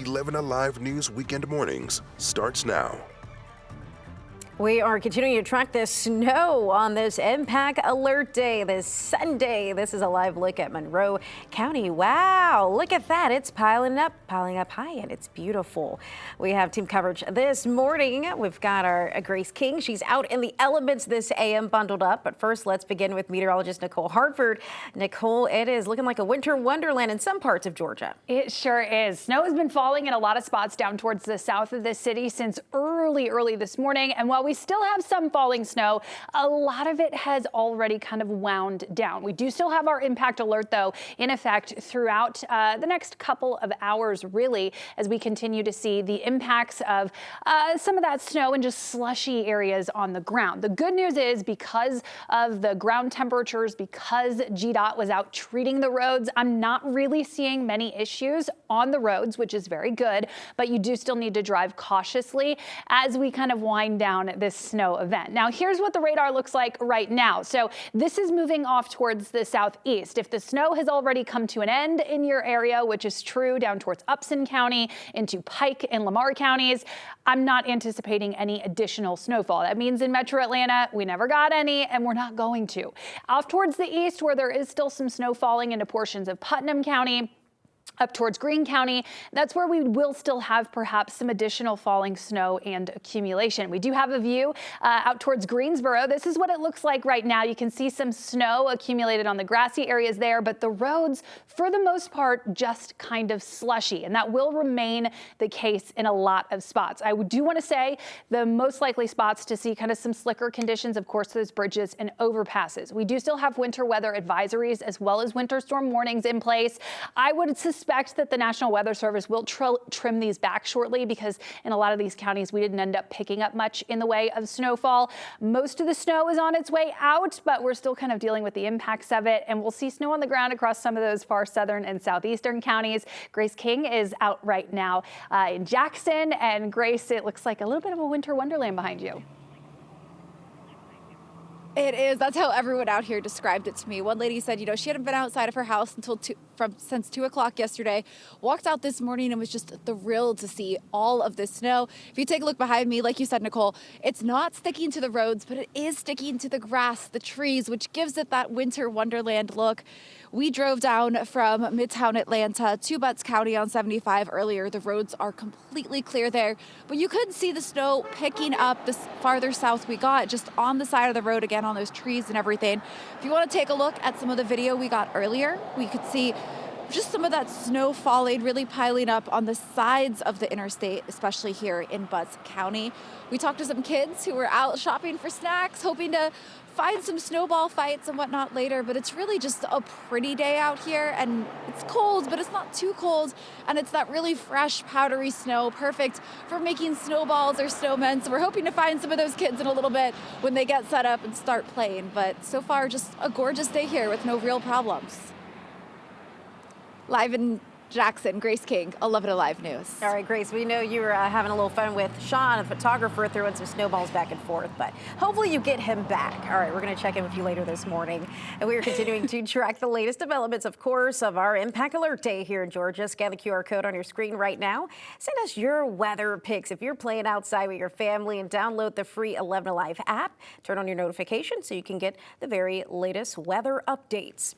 11 Alive News Weekend Mornings starts now. We are continuing to track this snow on this Impact Alert Day this Sunday. This is a live look at Monroe County. Wow, look at that. It's piling up high, and it's beautiful. We have team coverage this morning. We've got our Grace King. She's out in the elements this AM, bundled up. But first, let's begin with meteorologist Nicole Hartford. Nicole, it is looking like a winter wonderland in some parts of Georgia. It sure is. Snow has been falling in a lot of spots down towards the south of the city since early this morning. And while we still have some falling snow, a lot of it has already kind of wound down. We do still have our impact alert, though, in effect throughout the next couple of hours, really, as we continue to see the impacts of some of that snow and just slushy areas on the ground. The good news is, because of the ground temperatures, because GDOT was out treating the roads, I'm not really seeing many issues on the roads, which is very good, but you do still need to drive cautiously as we kind of wind down this snow event. Now, here's what the radar looks like right now. So this is moving off towards the southeast. If the snow has already come to an end in your area, which is true down towards Upson County into Pike and Lamar counties, I'm not anticipating any additional snowfall. That means in Metro Atlanta, we never got any, and we're not going to. Off towards the east, where there is still some snow falling into portions of Putnam County, up towards Greene County, that's where we will still have perhaps some additional falling snow and accumulation. We do have a view out towards Greensboro. This is what it looks like right now. You can see some snow accumulated on the grassy areas there, but the roads, for the most part, just kind of slushy, and that will remain the case in a lot of spots. I do want to say the most likely spots to see kind of some slicker conditions, of course, those bridges and overpasses. We do still have winter weather advisories as well as winter storm warnings in place. I would suspect that the National Weather Service will trim these back shortly, because in a lot of these counties we didn't end up picking up much in the way of snowfall. Most of the snow is on its way out, but we're still kind of dealing with the impacts of it, and we'll see snow on the ground across some of those far southern and southeastern counties. Grace King is out right now in Jackson, and Grace, it looks like a little bit of a winter wonderland behind you. It is. That's how everyone out here described it to me. One lady said, she hadn't been outside of her house since 2 o'clock yesterday. Walked out this morning and was just thrilled to see all of this snow. If you take a look behind me, like you said, Nicole, it's not sticking to the roads, but it is sticking to the grass, the trees, which gives it that winter wonderland look. We drove down from Midtown Atlanta to Butts County on 75 earlier. The roads are completely clear there, but you could see the snow picking up the farther south we got, just on the side of the road again, on those trees and everything. If you want to take a look at some of the video we got earlier, we could see just some of that snow falling, really piling up on the sides of the interstate, especially here in Butts County. We talked to some kids who were out shopping for snacks, hoping to find some snowball fights and whatnot later, but it's really just a pretty day out here, and it's cold, but it's not too cold, and it's that really fresh, powdery snow, perfect for making snowballs or snowmen. So we're hoping to find some of those kids in a little bit when they get set up and start playing, but so far just a gorgeous day here with no real problems. Live in Jackson, Grace King, 11 Alive News. All right, Grace, we know you were having a little fun with Sean, a photographer, throwing some snowballs back and forth, but hopefully you get him back. All right, we're going to check in with you later this morning, and we are continuing to track the latest developments, of course, of our Impact Alert Day here in Georgia. Scan the QR code on your screen right now. Send us your weather pics if you're playing outside with your family, and download the free 11 Alive app. Turn on your notifications so you can get the very latest weather updates.